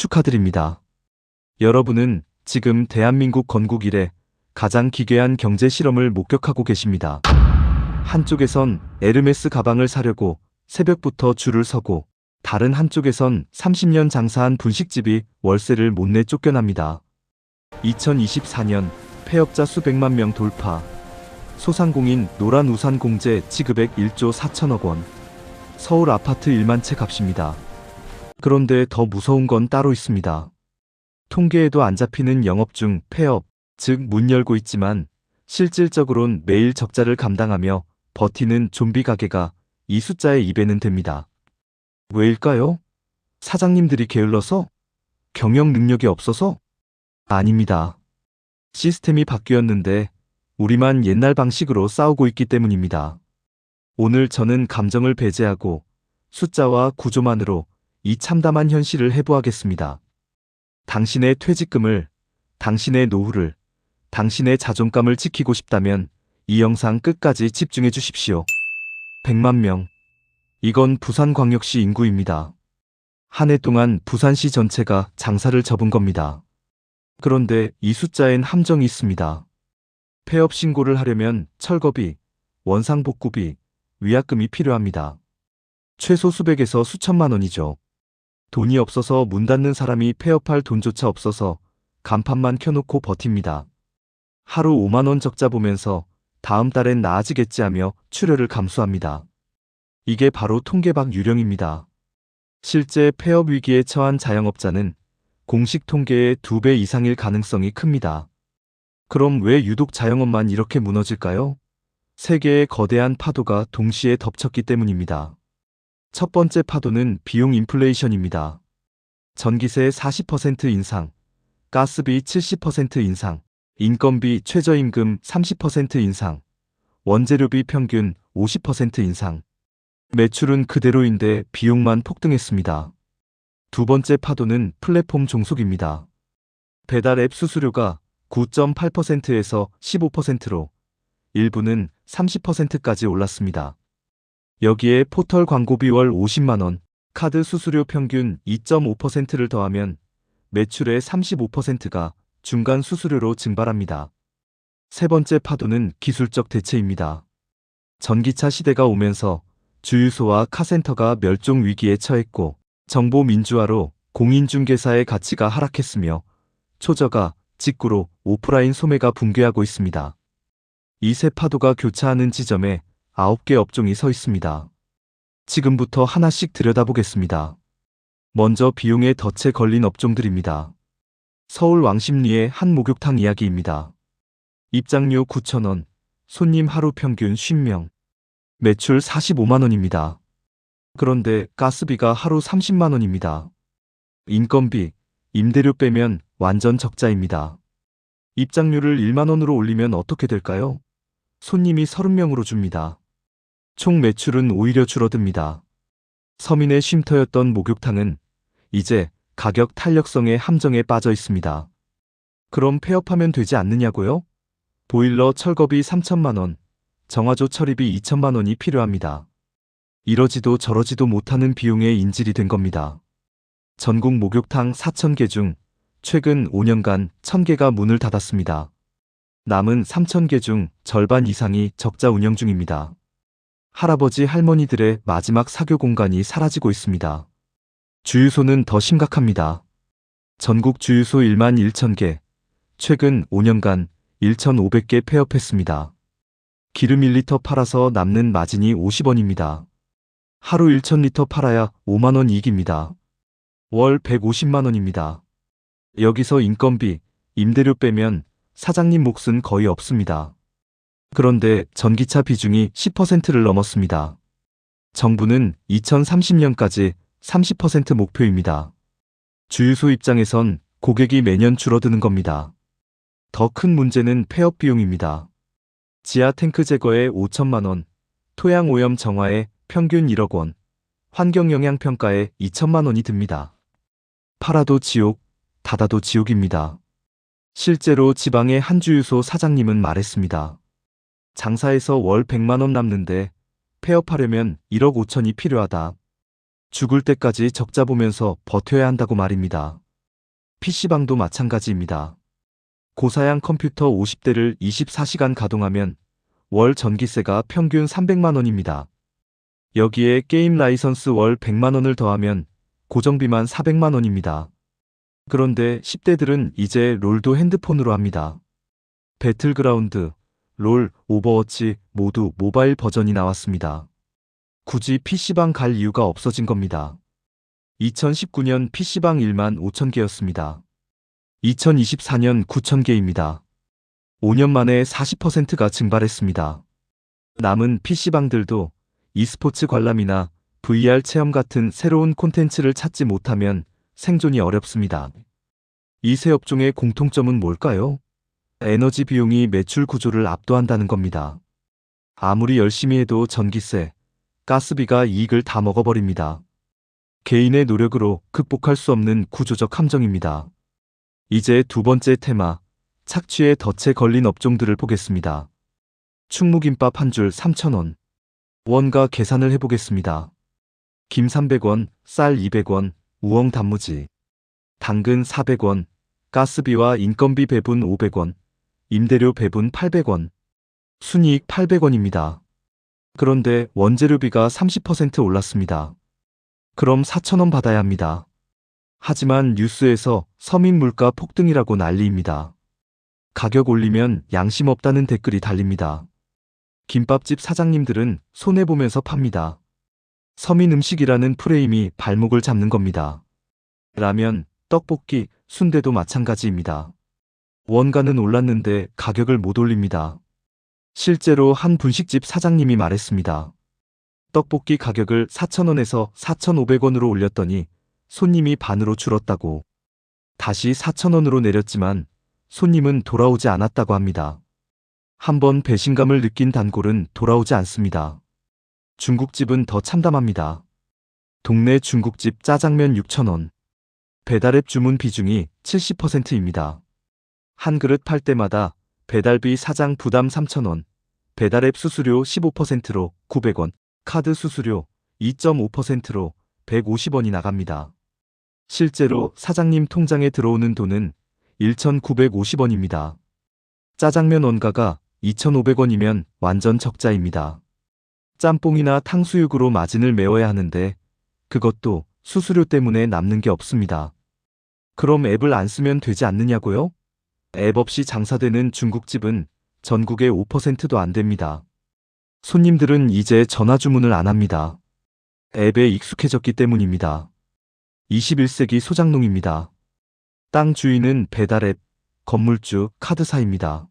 축하드립니다. 여러분은 지금 대한민국 건국 이래 가장 기괴한 경제 실험을 목격하고 계십니다. 한쪽에선 에르메스 가방을 사려고 새벽부터 줄을 서고, 다른 한쪽에선 30년 장사한 분식집이 월세를 못 내 쫓겨납니다. 2024년 폐업자 수백만 명 돌파, 소상공인 노란 우산 공제 지급액 1조 4천억 원, 서울 아파트 1만 채 값입니다. 그런데 더 무서운 건 따로 있습니다. 통계에도 안 잡히는 영업 중 폐업, 즉 문 열고 있지만 실질적으론 매일 적자를 감당하며 버티는 좀비 가게가 이 숫자의 2배는 됩니다. 왜일까요? 사장님들이 게을러서? 경영 능력이 없어서? 아닙니다. 시스템이 바뀌었는데 우리만 옛날 방식으로 싸우고 있기 때문입니다. 오늘 저는 감정을 배제하고 숫자와 구조만으로 이 참담한 현실을 해부하겠습니다. 당신의 퇴직금을, 당신의 노후를, 당신의 자존감을 지키고 싶다면 이 영상 끝까지 집중해 주십시오. 100만 명. 이건 부산광역시 인구입니다. 한 해 동안 부산시 전체가 장사를 접은 겁니다. 그런데 이 숫자엔 함정이 있습니다. 폐업 신고를 하려면 철거비, 원상복구비, 위약금이 필요합니다. 최소 수백에서 수천만 원이죠. 돈이 없어서 문 닫는 사람이 폐업할 돈조차 없어서 간판만 켜놓고 버팁니다. 하루 5만 원 적자 보면서 다음 달엔 나아지겠지 하며 출혈을 감수합니다. 이게 바로 통계박 유령입니다. 실제 폐업 위기에 처한 자영업자는 공식 통계의 2배 이상일 가능성이 큽니다. 그럼 왜 유독 자영업만 이렇게 무너질까요? 세 개의 거대한 파도가 동시에 덮쳤기 때문입니다. 첫 번째 파도는 비용 인플레이션입니다. 전기세 40% 인상, 가스비 70% 인상, 인건비 최저임금 30% 인상, 원재료비 평균 50% 인상. 매출은 그대로인데 비용만 폭등했습니다. 두 번째 파도는 플랫폼 종속입니다. 배달 앱 수수료가 9.8%에서 15%로, 일부는 30%까지 올랐습니다. 여기에 포털 광고비 월 50만 원, 카드 수수료 평균 2.5%를 더하면 매출의 35%가 중간 수수료로 증발합니다. 세 번째 파도는 기술적 대체입니다. 전기차 시대가 오면서 주유소와 카센터가 멸종 위기에 처했고, 정보 민주화로 공인중개사의 가치가 하락했으며 초저가, 직구로 오프라인 소매가 붕괴하고 있습니다. 이 세 파도가 교차하는 지점에 9개 업종이 서 있습니다. 지금부터 하나씩 들여다보겠습니다. 먼저 비용에 덫에 걸린 업종들입니다. 서울 왕십리의 한 목욕탕 이야기입니다. 입장료 9,000원, 손님 하루 평균 50명, 매출 45만 원입니다. 그런데 가스비가 하루 30만 원입니다. 인건비, 임대료 빼면 완전 적자입니다. 입장료를 1만 원으로 올리면 어떻게 될까요? 손님이 30명으로 줍니다. 총 매출은 오히려 줄어듭니다. 서민의 쉼터였던 목욕탕은 이제 가격 탄력성의 함정에 빠져 있습니다. 그럼 폐업하면 되지 않느냐고요? 보일러 철거비 3천만 원, 정화조 처리비 2천만 원이 필요합니다. 이러지도 저러지도 못하는 비용의 인질이 된 겁니다. 전국 목욕탕 4,000개 중 최근 5년간 1,000개가 문을 닫았습니다. 남은 3,000개 중 절반 이상이 적자 운영 중입니다. 할아버지 할머니들의 마지막 사교 공간이 사라지고 있습니다. 주유소는 더 심각합니다. 전국 주유소 1만 1,000개, 최근 5년간 1,500개 폐업했습니다. 기름 1리터 팔아서 남는 마진이 50원입니다. 하루 1,000리터 팔아야 5만 원 이익입니다. 월 150만 원입니다. 여기서 인건비, 임대료 빼면 사장님 몫은 거의 없습니다. 그런데 전기차 비중이 10%를 넘었습니다. 정부는 2030년까지 30% 목표입니다. 주유소 입장에선 고객이 매년 줄어드는 겁니다. 더 큰 문제는 폐업 비용입니다. 지하 탱크 제거에 5천만 원, 토양 오염 정화에 평균 1억 원, 환경영향평가에 2천만 원이 듭니다. 팔아도 지옥, 닫아도 지옥입니다. 실제로 지방의 한 주유소 사장님은 말했습니다. 장사해서 월 100만 원 남는데 폐업하려면 1억 5천이 필요하다. 죽을 때까지 적자 보면서 버텨야 한다고 말입니다. PC방도 마찬가지입니다. 고사양 컴퓨터 50대를 24시간 가동하면 월 전기세가 평균 300만 원입니다. 여기에 게임 라이선스 월 100만 원을 더하면 고정비만 400만 원입니다. 그런데 10대들은 이제 롤도 핸드폰으로 합니다. 배틀그라운드, 롤, 오버워치 모두 모바일 버전이 나왔습니다. 굳이 PC방 갈 이유가 없어진 겁니다. 2019년 PC방 1만 5천 개였습니다. 2024년 9천 개입니다. 5년 만에 40%가 증발했습니다. 남은 PC방들도 e스포츠 관람이나 VR 체험 같은 새로운 콘텐츠를 찾지 못하면 생존이 어렵습니다. 이 세 업종의 공통점은 뭘까요? 에너지 비용이 매출 구조를 압도한다는 겁니다. 아무리 열심히 해도 전기세, 가스비가 이익을 다 먹어버립니다. 개인의 노력으로 극복할 수 없는 구조적 함정입니다. 이제 두 번째 테마, 착취에 덫에 걸린 업종들을 보겠습니다. 충무김밥 한 줄 3,000원. 원가 계산을 해보겠습니다. 김 300원, 쌀 200원, 우엉 단무지. 당근 400원, 가스비와 인건비 배분 500원, 임대료 배분 800원. 순이익 800원입니다. 그런데 원재료비가 30% 올랐습니다. 그럼 4,000원 받아야 합니다. 하지만 뉴스에서 서민 물가 폭등이라고 난리입니다. 가격 올리면 양심 없다는 댓글이 달립니다. 김밥집 사장님들은 손해보면서 팝니다. 서민 음식이라는 프레임이 발목을 잡는 겁니다. 라면, 떡볶이, 순대도 마찬가지입니다. 원가는 올랐는데 가격을 못 올립니다. 실제로 한 분식집 사장님이 말했습니다. 떡볶이 가격을 4,000원에서 4,500원으로 올렸더니 손님이 반으로 줄었다고. 다시 4,000원으로 내렸지만 손님은 돌아오지 않았다고 합니다. 한번 배신감을 느낀 단골은 돌아오지 않습니다. 중국집은 더 참담합니다. 동네 중국집 짜장면 6,000원. 배달앱 주문 비중이 70%입니다. 한 그릇 팔 때마다 배달비 사장 부담 3,000원, 배달앱 수수료 15%로 900원, 카드 수수료 2.5%로 150원이 나갑니다. 실제로 사장님 통장에 들어오는 돈은 1,950원입니다. 짜장면 원가가 2,500원이면 완전 적자입니다. 짬뽕이나 탕수육으로 마진을 메워야 하는데 그것도 수수료 때문에 남는 게 없습니다. 그럼 앱을 안 쓰면 되지 않느냐고요? 앱 없이 장사되는 중국집은 전국의 5%도 안 됩니다. 손님들은 이제 전화 주문을 안 합니다. 앱에 익숙해졌기 때문입니다. 21세기 소장농입니다. 땅 주인은 배달앱, 건물주, 카드사입니다.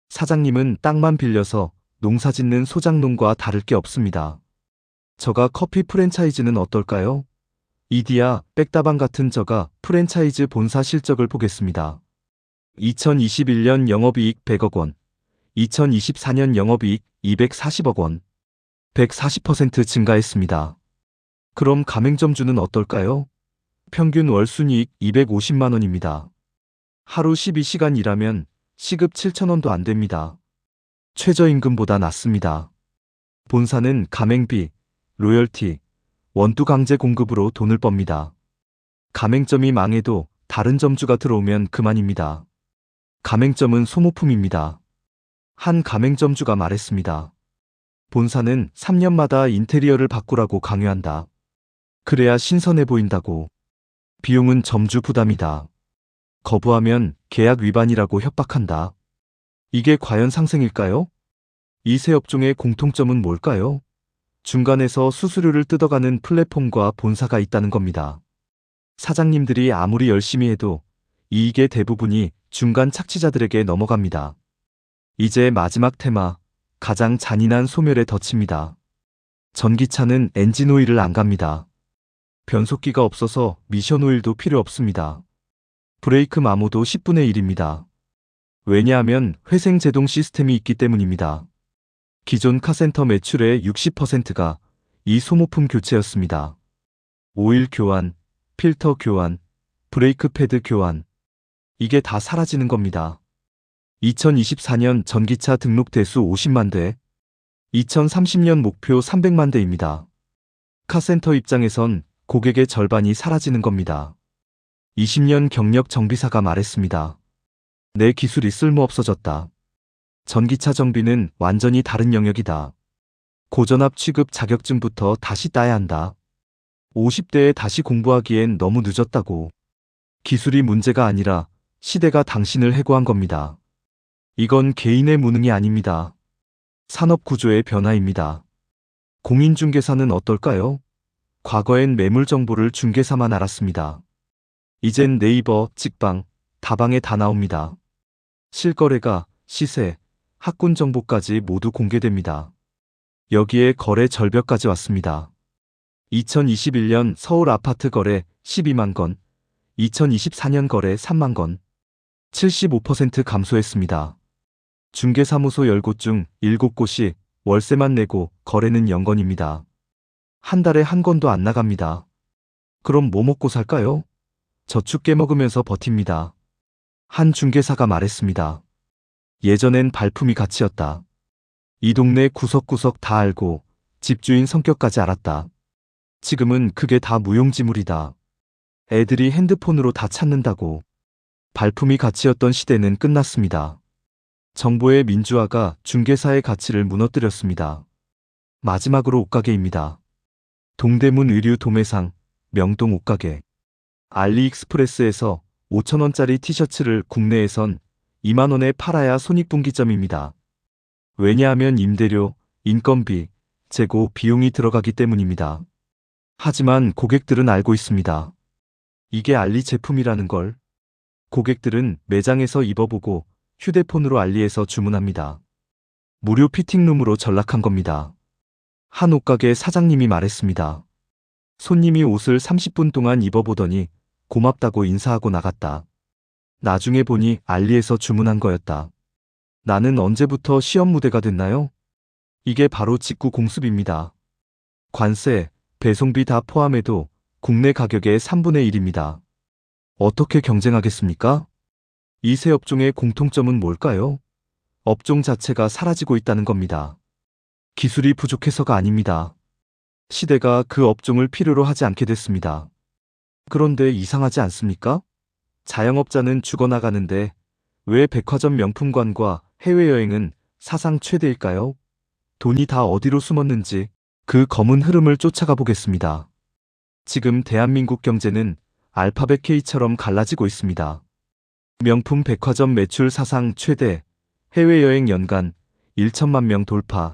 사장님은 땅만 빌려서 농사 짓는 소장농과 다를 게 없습니다. 저가 커피 프랜차이즈는 어떨까요? 이디야, 백다방 같은 저가 프랜차이즈 본사 실적을 보겠습니다. 2021년 영업이익 100억 원, 2024년 영업이익 240억 원, 140% 증가했습니다. 그럼 가맹점주는 어떨까요? 평균 월 순이익 250만 원입니다. 하루 12시간 일하면 시급 7,000원도 안 됩니다. 최저임금보다 낮습니다. 본사는 가맹비, 로열티, 원두 강제 공급으로 돈을 멉니다. 가맹점이 망해도 다른 점주가 들어오면 그만입니다. 가맹점은 소모품입니다. 한 가맹점주가 말했습니다. 본사는 3년마다 인테리어를 바꾸라고 강요한다. 그래야 신선해 보인다고. 비용은 점주 부담이다. 거부하면 계약 위반이라고 협박한다. 이게 과연 상생일까요? 이 세 업종의 공통점은 뭘까요? 중간에서 수수료를 뜯어가는 플랫폼과 본사가 있다는 겁니다. 사장님들이 아무리 열심히 해도 이익의 대부분이 중간 착취자들에게 넘어갑니다. 이제 마지막 테마, 가장 잔인한 소멸의 덫입니다. 전기차는 엔진 오일을 안 갑니다. 변속기가 없어서 미션 오일도 필요 없습니다. 브레이크 마모도 10분의 1입니다. 왜냐하면 회생 제동 시스템이 있기 때문입니다. 기존 카센터 매출의 60%가 이 소모품 교체였습니다. 오일 교환, 필터 교환, 브레이크 패드 교환. 이게 다 사라지는 겁니다. 2024년 전기차 등록 대수 50만 대, 2030년 목표 300만 대입니다. 카센터 입장에선 고객의 절반이 사라지는 겁니다. 20년 경력 정비사가 말했습니다. 내 기술이 쓸모없어졌다. 전기차 정비는 완전히 다른 영역이다. 고전압 취급 자격증부터 다시 따야 한다. 50대에 다시 공부하기엔 너무 늦었다고. 기술이 문제가 아니라 시대가 당신을 해고한 겁니다. 이건 개인의 무능이 아닙니다. 산업 구조의 변화입니다. 공인중개사는 어떨까요? 과거엔 매물 정보를 중개사만 알았습니다. 이젠 네이버, 직방, 다방에 다 나옵니다. 실거래가, 시세, 학군 정보까지 모두 공개됩니다. 여기에 거래 절벽까지 왔습니다. 2021년 서울 아파트 거래 12만 건, 2024년 거래 3만 건, 75% 감소했습니다. 중개사무소 10곳 중 7곳이 월세만 내고 거래는 0건입니다. 한 달에 한 건도 안 나갑니다. 그럼 뭐 먹고 살까요? 저축 깨먹으면서 버팁니다. 한 중개사가 말했습니다. 예전엔 발품이 가치였다. 이 동네 구석구석 다 알고 집주인 성격까지 알았다. 지금은 그게 다 무용지물이다. 애들이 핸드폰으로 다 찾는다고. 발품이 가치였던 시대는 끝났습니다. 정보의 민주화가 중개사의 가치를 무너뜨렸습니다. 마지막으로 옷가게입니다. 동대문 의류 도매상, 명동 옷가게. 알리익스프레스에서 5,000원짜리 티셔츠를 국내에선 2만 원에 팔아야 손익분기점입니다. 왜냐하면 임대료, 인건비, 재고 비용이 들어가기 때문입니다. 하지만 고객들은 알고 있습니다. 이게 알리 제품이라는 걸. 고객들은 매장에서 입어보고 휴대폰으로 알리에서 주문합니다. 무료 피팅룸으로 전락한 겁니다. 한 옷가게 사장님이 말했습니다. 손님이 옷을 30분 동안 입어보더니 고맙다고 인사하고 나갔다. 나중에 보니 알리에서 주문한 거였다. 나는 언제부터 시험 무대가 됐나요? 이게 바로 직구 공습입니다. 관세, 배송비 다 포함해도 국내 가격의 3분의 1입니다. 어떻게 경쟁하겠습니까? 이 세 업종의 공통점은 뭘까요? 업종 자체가 사라지고 있다는 겁니다. 기술이 부족해서가 아닙니다. 시대가 그 업종을 필요로 하지 않게 됐습니다. 그런데 이상하지 않습니까? 자영업자는 죽어나가는데 왜 백화점 명품관과 해외여행은 사상 최대일까요? 돈이 다 어디로 숨었는지 그 검은 흐름을 쫓아가 보겠습니다. 지금 대한민국 경제는 알파벳 K처럼 갈라지고 있습니다. 명품 백화점 매출 사상 최대, 해외여행 연간 1천만 명 돌파,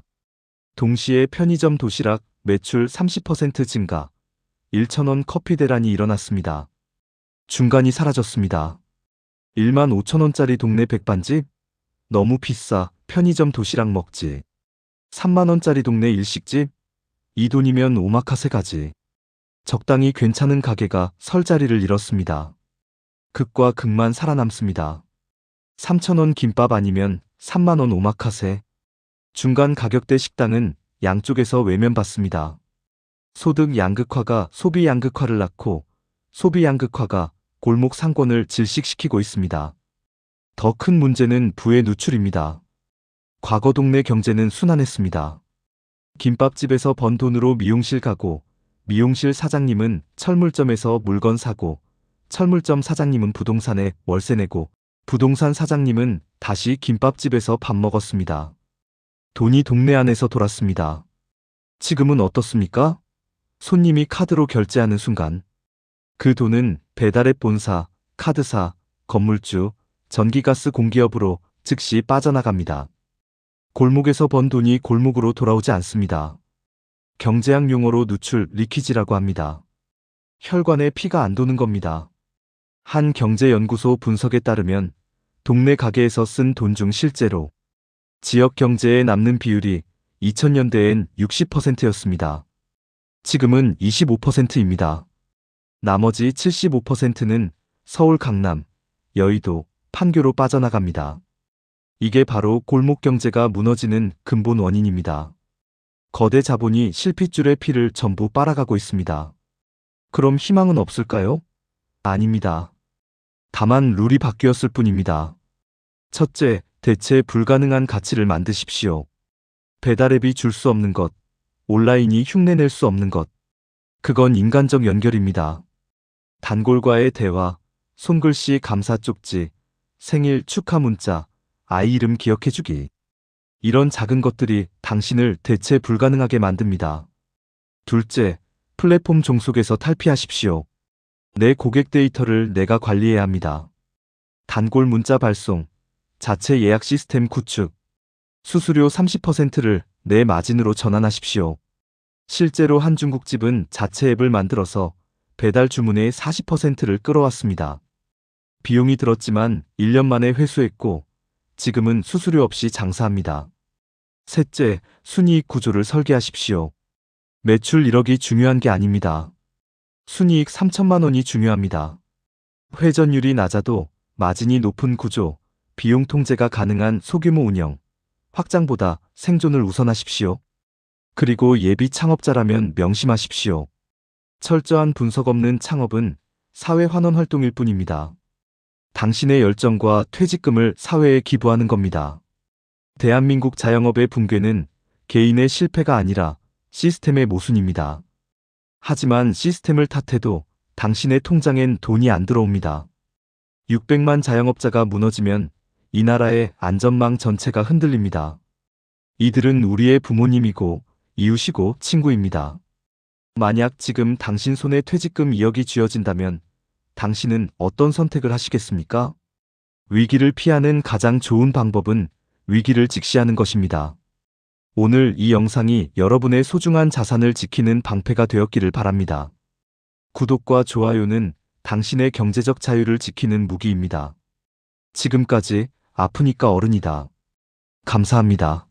동시에 편의점 도시락 매출 30% 증가, 1,000원 커피 대란이 일어났습니다. 중간이 사라졌습니다. 1만 5천원짜리 동네 백반집? 너무 비싸, 편의점 도시락 먹지. 3만원짜리 동네 일식집? 이 돈이면 오마카세 가지. 적당히 괜찮은 가게가 설 자리를 잃었습니다. 극과 극만 살아남습니다. 3,000원 김밥 아니면 3만원 오마카세. 중간 가격대 식당은 양쪽에서 외면받습니다. 소득 양극화가 소비 양극화를 낳고 소비 양극화가 골목 상권을 질식시키고 있습니다. 더 큰 문제는 부의 누출입니다. 과거 동네 경제는 순환했습니다. 김밥집에서 번 돈으로 미용실 가고 미용실 사장님은 철물점에서 물건 사고 철물점 사장님은 부동산에 월세 내고 부동산 사장님은 다시 김밥집에서 밥 먹었습니다. 돈이 동네 안에서 돌았습니다. 지금은 어떻습니까? 손님이 카드로 결제하는 순간 그 돈은 배달앱 본사, 카드사, 건물주, 전기가스 공기업으로 즉시 빠져나갑니다. 골목에서 번 돈이 골목으로 돌아오지 않습니다. 경제학 용어로 누출, 리키지라고 합니다. 혈관에 피가 안 도는 겁니다. 한 경제연구소 분석에 따르면 동네 가게에서 쓴 돈 중 실제로 지역 경제에 남는 비율이 2000년대엔 60%였습니다. 지금은 25%입니다. 나머지 75%는 서울 강남, 여의도, 판교로 빠져나갑니다. 이게 바로 골목 경제가 무너지는 근본 원인입니다. 거대 자본이 실핏줄의 피를 전부 빨아가고 있습니다. 그럼 희망은 없을까요? 아닙니다. 다만 룰이 바뀌었을 뿐입니다. 첫째, 대체 불가능한 가치를 만드십시오. 배달앱이 줄 수 없는 것, 온라인이 흉내낼 수 없는 것. 그건 인간적 연결입니다. 단골과의 대화, 손글씨 감사 쪽지, 생일 축하 문자, 아이 이름 기억해주기. 이런 작은 것들이 당신을 대체 불가능하게 만듭니다. 둘째, 플랫폼 종속에서 탈피하십시오. 내 고객 데이터를 내가 관리해야 합니다. 단골 문자 발송, 자체 예약 시스템 구축, 수수료 30%를 내 마진으로 전환하십시오. 실제로 한 중국집은 자체 앱을 만들어서 배달 주문의 40%를 끌어왔습니다. 비용이 들었지만 1년 만에 회수했고 지금은 수수료 없이 장사합니다. 셋째, 순이익 구조를 설계하십시오. 매출 1억이 중요한 게 아닙니다. 순이익 3천만 원이 중요합니다. 회전율이 낮아도 마진이 높은 구조, 비용 통제가 가능한 소규모 운영, 확장보다 생존을 우선하십시오. 그리고 예비 창업자라면 명심하십시오. 철저한 분석 없는 창업은 사회 환원 활동일 뿐입니다. 당신의 열정과 퇴직금을 사회에 기부하는 겁니다. 대한민국 자영업의 붕괴는 개인의 실패가 아니라 시스템의 모순입니다. 하지만 시스템을 탓해도 당신의 통장엔 돈이 안 들어옵니다. 600만 자영업자가 무너지면 이 나라의 안전망 전체가 흔들립니다. 이들은 우리의 부모님이고 이웃이고 친구입니다. 만약 지금 당신 손에 퇴직금 2억이 쥐어진다면 당신은 어떤 선택을 하시겠습니까? 위기를 피하는 가장 좋은 방법은 위기를 직시하는 것입니다. 오늘 이 영상이 여러분의 소중한 자산을 지키는 방패가 되었기를 바랍니다. 구독과 좋아요는 당신의 경제적 자유를 지키는 무기입니다. 지금까지 아프니까 어른이다. 감사합니다.